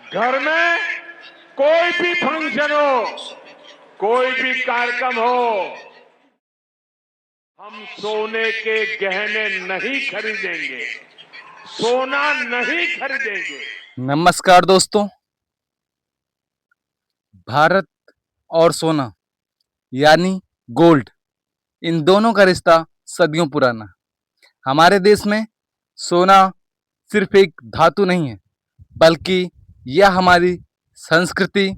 घर में कोई भी फंक्शन हो, कोई भी कार्यक्रम हो, हम सोने के गहने नहीं खरीदेंगे, सोना नहीं खरीदेंगे। नमस्कार दोस्तों। भारत और सोना यानी गोल्ड, इन दोनों का रिश्ता सदियों पुराना है। हमारे देश में सोना सिर्फ एक धातु नहीं है, बल्कि यह हमारी संस्कृति,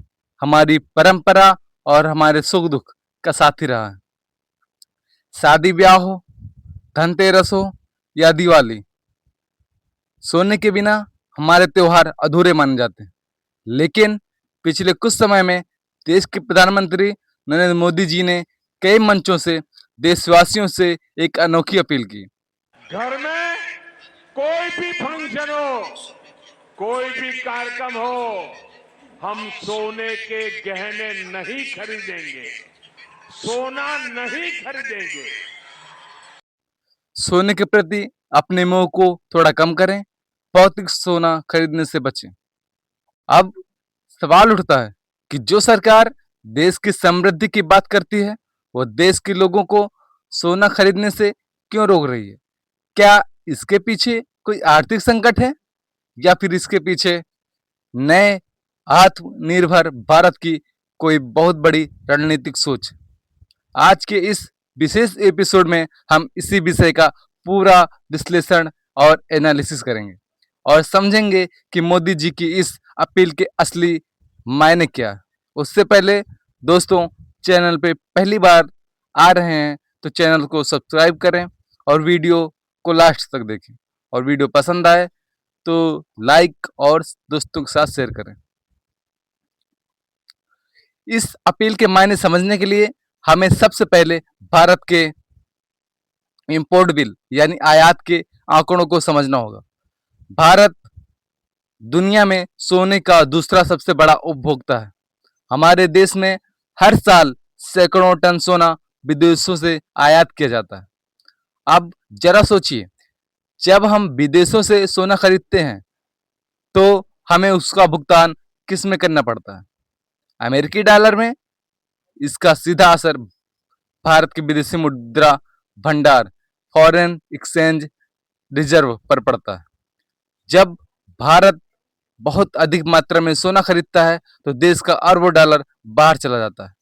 हमारी परंपरा और हमारे सुख दुख का साथी रहा है। शादी ब्याह हो, धनतेरस हो या दिवाली, सोने के बिना हमारे त्योहार अधूरे माने जाते हैं। लेकिन पिछले कुछ समय में देश के प्रधानमंत्री नरेंद्र मोदी जी ने कई मंचों से देशवासियों से एक अनोखी अपील की। घर में कोई भी फंक्शन हो, कोई भी कार्यक्रम हो, हम सोने के गहने नहीं खरीदेंगे, सोना नहीं खरीदेंगे। सोने के प्रति अपने मोह को थोड़ा कम करें, भौतिक सोना खरीदने से बचें। अब सवाल उठता है कि जो सरकार देश की समृद्धि की बात करती है, वो देश के लोगों को सोना खरीदने से क्यों रोक रही है? क्या इसके पीछे कोई आर्थिक संकट है या फिर इसके पीछे नए आत्मनिर्भर भारत की कोई बहुत बड़ी रणनीतिक सोच? आज के इस विशेष एपिसोड में हम इसी विषय का पूरा विश्लेषण और एनालिसिस करेंगे और समझेंगे कि मोदी जी की इस अपील के असली मायने क्या है। उससे पहले दोस्तों, चैनल पे पहली बार आ रहे हैं तो चैनल को सब्सक्राइब करें और वीडियो को लास्ट तक देखें, और वीडियो पसंद आए तो लाइक और दोस्तों के साथ शेयर करें। इस अपील के मायने समझने के लिए हमें सबसे पहले भारत के इंपोर्ट बिल यानी आयात के आंकड़ों को समझना होगा। भारत दुनिया में सोने का दूसरा सबसे बड़ा उपभोक्ता है। हमारे देश में हर साल सैकड़ों टन सोना विदेशों से आयात किया जाता है। अब जरा सोचिए, जब हम विदेशों से सोना खरीदते हैं तो हमें उसका भुगतान किस में करना पड़ता है? अमेरिकी डॉलर में। इसका सीधा असर भारत के विदेशी मुद्रा भंडार फॉरेन एक्सचेंज रिजर्व पर पड़ता है। जब भारत बहुत अधिक मात्रा में सोना खरीदता है तो देश का अरबों डॉलर बाहर चला जाता है।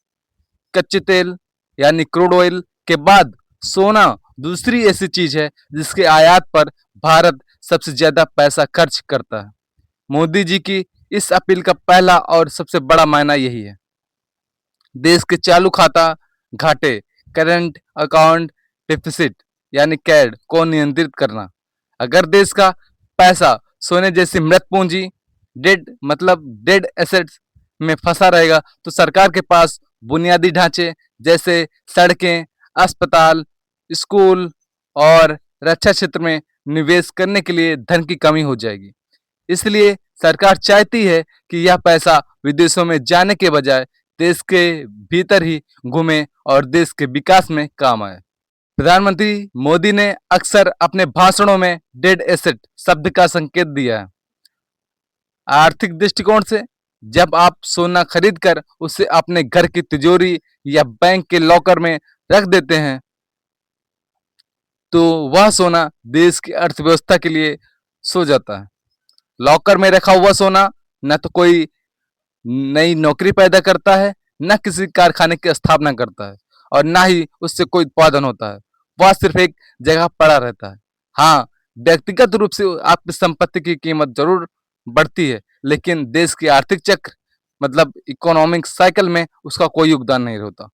कच्चे तेल यानी क्रूड ऑयल के बाद सोना दूसरी ऐसी चीज है जिसके आयात पर भारत सबसे ज्यादा पैसा खर्च करता है। मोदी जी की इस अपील का पहला और सबसे बड़ा मायना यही है। देश के चालू खाता घाटे, करंट अकाउंट डिफिसिट यानी कैड को नियंत्रित करना। अगर देश का पैसा सोने जैसी मृत पूंजी, डेड एसेट्स में फंसा रहेगा तो सरकार के पास बुनियादी ढांचे जैसे सड़कें, अस्पताल, स्कूल और रक्षा क्षेत्र में निवेश करने के लिए धन की कमी हो जाएगी। इसलिए सरकार चाहती है कि यह पैसा विदेशों में जाने के बजाय देश के भीतर ही घूमे और देश के विकास में काम आए। प्रधानमंत्री मोदी ने अक्सर अपने भाषणों में डेड एसेट शब्द का संकेत दिया है। आर्थिक दृष्टिकोण से जब आप सोना खरीदकर उसे अपने घर की तिजोरी या बैंक के लॉकर में रख देते हैं तो वह सोना देश की अर्थव्यवस्था के लिए सो जाता है। लॉकर में रखा हुआ सोना न तो कोई नई नौकरी पैदा करता है, न किसी कारखाने की स्थापना करता है और ना ही उससे कोई उत्पादन होता है। वह सिर्फ एक जगह पड़ा रहता है। हाँ, व्यक्तिगत रूप से आपकी संपत्ति की कीमत जरूर बढ़ती है, लेकिन देश की आर्थिक चक्र मतलब इकोनॉमिक साइकिल में उसका कोई योगदान नहीं होता।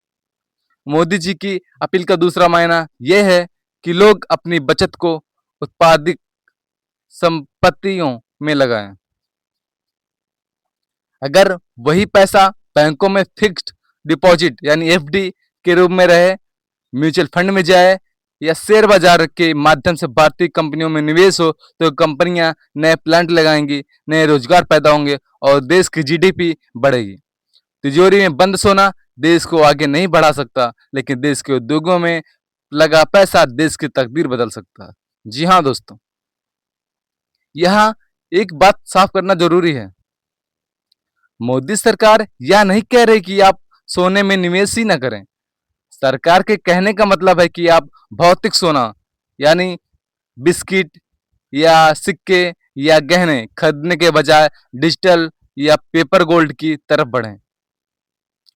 मोदी जी की अपील का दूसरा मायना यह है कि लोग अपनी बचत को उत्पादिक संपत्तियों में लगाएं। अगर वही पैसा बैंकों में फिक्स्ड डिपॉजिट यानी एफडी के रूप में रहे, म्यूचुअल फंड में जाए या शेयर बाजार के माध्यम से भारतीय कंपनियों में निवेश हो तो कंपनियां नए प्लांट लगाएंगी, नए रोजगार पैदा होंगे और देश की जीडीपी बढ़ेगी। तिजोरी में बंद सोना देश को आगे नहीं बढ़ा सकता, लेकिन देश के उद्योगों में लगा पैसा देश की तकदीर बदल सकता है। जी हाँ दोस्तों, यहाँ एक बात साफ करना जरूरी है। मोदी सरकार यह नहीं कह रही कि आप सोने में निवेश ही ना करें। सरकार के कहने का मतलब है कि आप भौतिक सोना यानी बिस्किट या सिक्के या गहने खरीदने के बजाय डिजिटल या पेपर गोल्ड की तरफ बढ़ें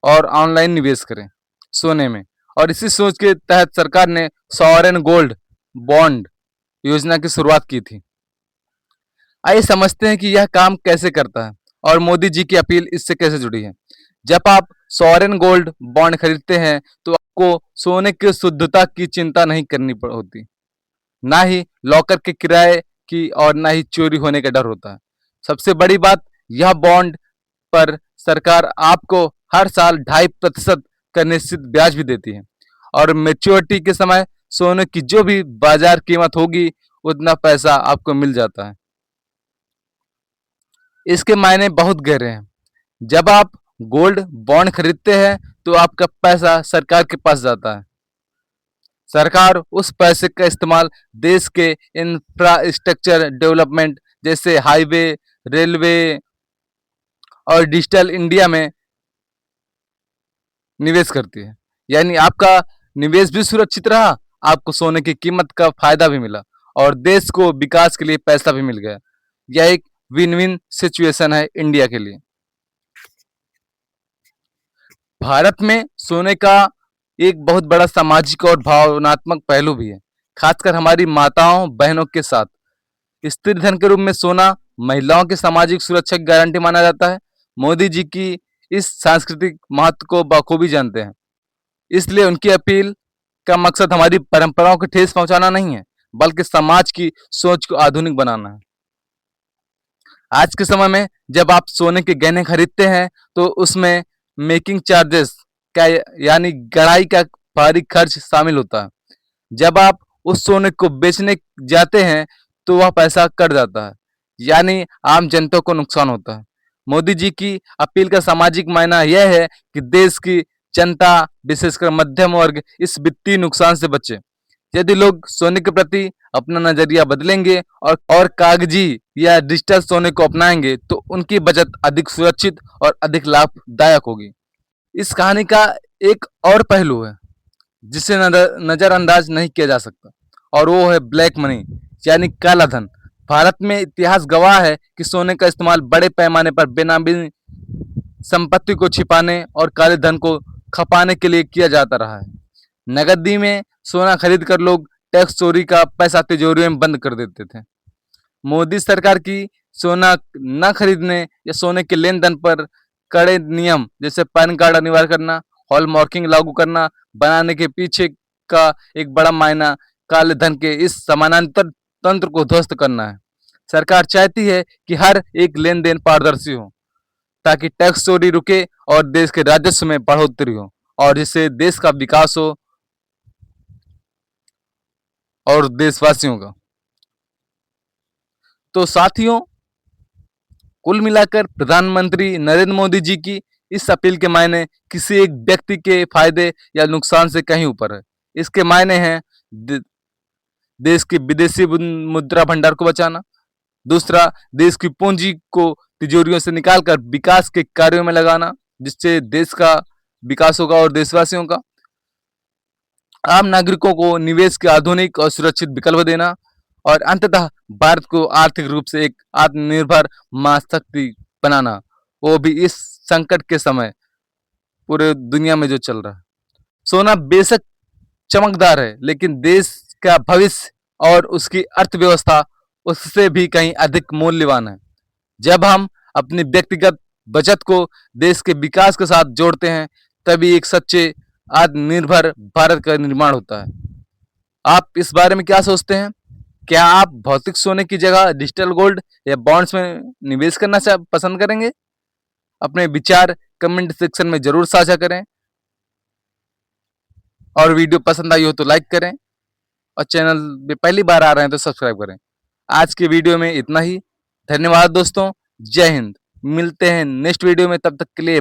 और ऑनलाइन निवेश करें सोने में। और इसी सोच के तहत सरकार ने सॉवरेन गोल्ड बॉन्ड योजना की शुरुआत की थी। आइए समझते हैं कि यह काम कैसे करता है और मोदी जी की अपील इससे कैसे जुड़ी है। जब आप सॉवरेन गोल्ड बॉन्ड खरीदते हैं तो आपको सोने की शुद्धता की चिंता नहीं करनी होती, ना ही लॉकर के किराए की और ना ही चोरी होने का डर होता है। सबसे बड़ी बात, यह बॉन्ड पर सरकार आपको हर साल 2.5% का निश्चित ब्याज भी देती है और मैच्योरिटी के समय सोने की जो भी बाजार कीमत होगी उतना पैसा आपको मिल जाता है। इसके मायने बहुत गहरे हैं। जब आप गोल्ड बॉन्ड खरीदते हैं तो आपका पैसा सरकार के पास जाता है। सरकार उस पैसे का इस्तेमाल देश के इंफ्रास्ट्रक्चर डेवलपमेंट जैसे हाईवे, रेलवे और डिजिटल इंडिया में निवेश करती है। यानी आपका निवेश भी सुरक्षित रहा, आपको सोने की कीमत का फायदा भी मिला और देश को विकास के लिए पैसा भी मिल गया। यह एक विन विन सिचुएशन है इंडिया के लिए। भारत में सोने का एक बहुत बड़ा सामाजिक और भावनात्मक पहलू भी है, खासकर हमारी माताओं बहनों के साथ। स्त्री धन के रूप में सोना महिलाओं की सामाजिक सुरक्षा की गारंटी माना जाता है। मोदी जी की इस सांस्कृतिक महत्व को बखूबी जानते हैं, इसलिए उनकी अपील का मकसद हमारी परंपराओं को ठेस पहुंचाना नहीं है, बल्कि समाज की सोच को आधुनिक बनाना है। आज के समय में जब आप सोने के गहने खरीदते हैं तो उसमें मेकिंग चार्जेस का यानी गढ़ाई का भारी खर्च शामिल होता है। जब आप उस सोने को बेचने जाते हैं तो वह पैसा कट जाता है, यानी आम जनता को नुकसान होता है। मोदी जी की अपील का सामाजिक मायना यह है कि देश की जनता, विशेषकर मध्यम वर्ग, इस वित्तीय नुकसान से बचे। यदि लोग सोने के प्रति अपना नजरिया बदलेंगे और कागजी या डिजिटल सोने को अपनाएंगे तो उनकी बचत अधिक सुरक्षित और अधिक लाभदायक होगी। इस कहानी का एक और पहलू है जिसे नजरअंदाज नहीं किया जा सकता और वो है ब्लैक मनी यानी काला धन। भारत में इतिहास गवाह है कि सोने का इस्तेमाल बड़े पैमाने पर बेनामी संपत्ति को छिपाने और काले धन को खपाने के लिए किया जाता रहा है। नगदी में सोना खरीद कर लोग टैक्स चोरी का पैसा तिजोरी में बंद कर देते थे। मोदी सरकार की सोना न खरीदने या सोने के लेन देन पर कड़े नियम जैसे पैन कार्ड अनिवार्य करना, हॉलमार्किंग लागू करना बनाने के पीछे का एक बड़ा मायना काले धन के इस समानांतर तंत्र को ध्वस्त करना है। सरकार चाहती है कि हर एक लेन देन पारदर्शी हो ताकि टैक्स चोरी रुके और देश के राजस्व में बढ़ोतरी हो और जिससे देश का विकास हो और देशवासियों का। तो साथियों, कुल मिलाकर प्रधानमंत्री नरेंद्र मोदी जी की इस अपील के मायने किसी एक व्यक्ति के फायदे या नुकसान से कहीं ऊपर है। इसके मायने हैं देश के विदेशी मुद्रा भंडार को बचाना, दूसरा देश की पूंजी को तिजोरियों से निकालकर विकास के कार्यों में लगाना जिससे देश का विकास होगा और देशवासियों का, आम नागरिकों को निवेश के आधुनिक और सुरक्षित विकल्प देना और अंततः भारत को आर्थिक रूप से एक आत्मनिर्भर महाशक्ति बनाना, वो भी इस संकट के समय पूरे दुनिया में जो चल रहा है। सोना बेशक चमकदार है लेकिन देश का भविष्य और उसकी अर्थव्यवस्था उससे भी कहीं अधिक मूल्यवान है। जब हम अपनी व्यक्तिगत बचत को देश के विकास के साथ जोड़ते हैं तभी एक सच्चे आत्मनिर्भर भारत का निर्माण होता है। आप इस बारे में क्या सोचते हैं? क्या आप भौतिक सोने की जगह डिजिटल गोल्ड या बॉन्ड्स में निवेश करना पसंद करेंगे? अपने विचार कमेंट सेक्शन में जरूर साझा करें और वीडियो पसंद आई हो तो लाइक करें और चैनल में पहली बार आ रहे हैं तो सब्सक्राइब करें। आज के वीडियो में इतना ही। धन्यवाद दोस्तों, जय हिंद। मिलते हैं नेक्स्ट वीडियो में, तब तक के लिए